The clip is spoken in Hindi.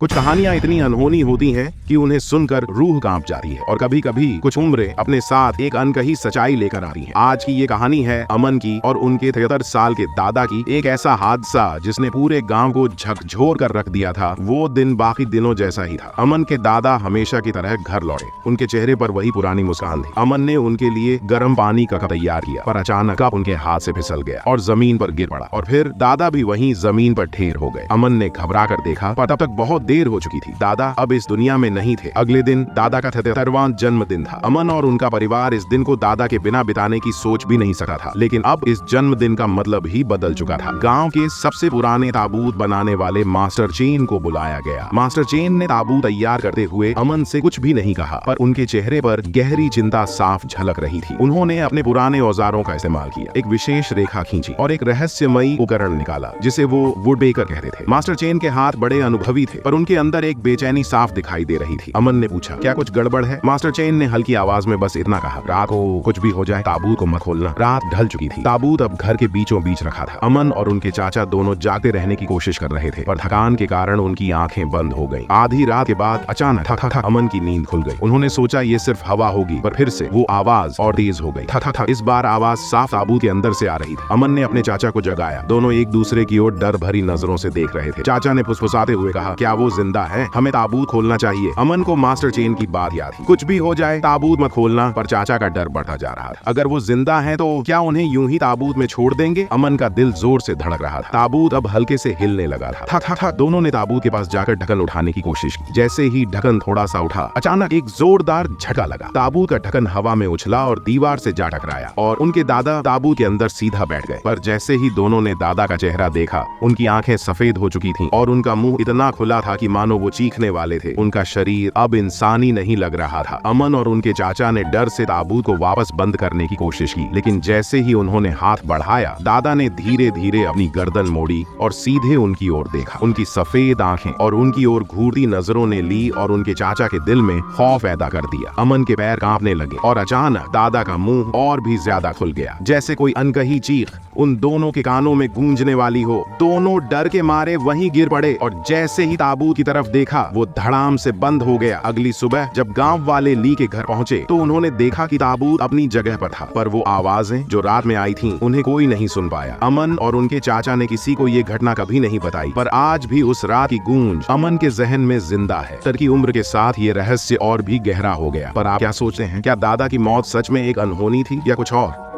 कुछ कहानियां इतनी अनहोनी होती हैं कि उन्हें सुनकर रूह कांप जाती है और कभी कभी कुछ उम्रें अपने साथ एक अनकही सच्चाई लेकर आती हैं। आज की ये कहानी है अमन की और उनके 73 साल के दादा की। एक ऐसा हादसा जिसने पूरे गांव को झकझोर कर रख दिया था। वो दिन बाकी दिनों जैसा ही था। अमन के दादा हमेशा की तरह घर लौटे। उनके चेहरे पर वही पुरानी मुस्कान थी। अमन ने उनके लिए गर्म पानी का कप तैयार किया, पर अचानक कप उनके हाथ से फिसल गया और जमीन पर गिर पड़ा और फिर दादा भी वहीं जमीन पर ढेर हो गए। अमन ने घबरा कर देखा, पर तब तक बहुत देर हो चुकी थी। दादा अब इस दुनिया में नहीं थे। अगले दिन दादा का 73वां जन्मदिन था। अमन और उनका परिवार इस दिन को दादा के बिना बिताने की सोच भी नहीं सका था। लेकिन अब इस जन्मदिन का मतलब ही बदल चुका था। गांव के सबसे पुराने ताबूत बनाने वाले मास्टर चेन को बुलाया गया। मास्टर चेन ने ताबूत तैयार करते हुए अमन से कुछ भी नहीं कहा, पर उनके चेहरे पर गहरी चिंता साफ झलक रही थी। उन्होंने अपने पुराने औजारों का इस्तेमाल किया, एक विशेष रेखा खींची और एक रहस्यमयी उपकरण निकाला जिसे वो वुडपेकर कहते थे। मास्टर चेन के हाथ बड़े अनुभवी थे, पर उनके अंदर एक बेचैनी साफ दिखाई दे रही थी। अमन ने पूछा, क्या कुछ गड़बड़ है? मास्टर चेन ने हल्की आवाज में बस इतना कहा, रात को कुछ भी हो जाए ताबूत को मत खोलना। रात ढल चुकी थी। ताबूत अब घर के बीचों बीच रखा था। अमन और उनके चाचा दोनों जागते रहने की कोशिश कर रहे थे, पर थकान के कारण उनकी आंखें बंद हो गईं। आधी रात के बाद अचानक ठक ठक अमन की नींद खुल गई। उन्होंने सोचा ये सिर्फ हवा होगी, पर फिर से वो आवाज और तेज हो गई। ठक ठक ठक। इस बार आवाज साफ ताबूत के अंदर से आ रही थी। अमन ने अपने चाचा को जगाया। दोनों एक दूसरे की ओर डर भरी नजरों से देख रहे थे। चाचा ने फुसफुसाते हुए कहा, क्या वो जिंदा है? हमें ताबूत खोलना चाहिए। अमन को मास्टर चेन की बात याद थी। कुछ भी हो जाए ताबूत मत खोलना, पर चाचा का डर बढ़ता जा रहा था। अगर वो जिंदा हैं तो क्या उन्हें यूं ही ताबूत में छोड़ देंगे? अमन का दिल जोर से धड़क रहा था। ताबूत अब हल्के से हिलने लगा था। ठक ठक ठक। दोनों ने ताबूत के पास जाकर ढक्कन उठाने की कोशिश की। जैसे ही ढक्कन थोड़ा सा उठा, अचानक एक जोरदार झटका लगा। ताबूत का ढक्कन हवा में उछला और दीवार से जा टकराया और उनके दादा ताबूत के अंदर सीधा बैठ गए। पर जैसे ही दोनों ने दादा का चेहरा देखा, उनकी आंखें सफेद हो चुकी थीं और उनका मुंह इतना खुला था कि मानो वो चीखने वाले थे। उनका शरीर अब इंसानी नहीं लग रहा था। अमन और उनके चाचा ने डर से ताबूत को वापस बंद करने की कोशिश की, लेकिन जैसे ही उन्होंने हाथ बढ़ाया, दादा ने धीरे धीरे अपनी गर्दन मोड़ी और सीधे उनकी ओर देखा। उनकी सफेद आंखें और उनकी ओर घूरती नजरों ने ली और उनके चाचा के दिल में खौफ पैदा कर दिया। अमन के पैर कांपने लगे और अचानक दादा का मुंह और भी ज्यादा खुल गया, जैसे कोई अनकही चीख उन दोनों के कानों में गूंजने वाली हो। दोनों डर के मारे वहीं गिर पड़े और जैसे ही ताबूत की तरफ देखा, वो धड़ाम से बंद हो गया। अगली सुबह जब गांव वाले ली के घर पहुंचे तो उन्होंने देखा कि ताबूत अपनी जगह पर था, पर वो आवाजें जो रात में आई थीं, उन्हें कोई नहीं सुन पाया। अमन और उनके चाचा ने किसी को ये घटना कभी नहीं बताई, पर आज भी उस रात की गूंज अमन के जहन में जिंदा है। तर की उम्र के साथ ये रहस्य और भी गहरा हो गया। पर आप क्या सोचते हैं? क्या दादा की मौत सच में एक अनहोनी थी या कुछ और?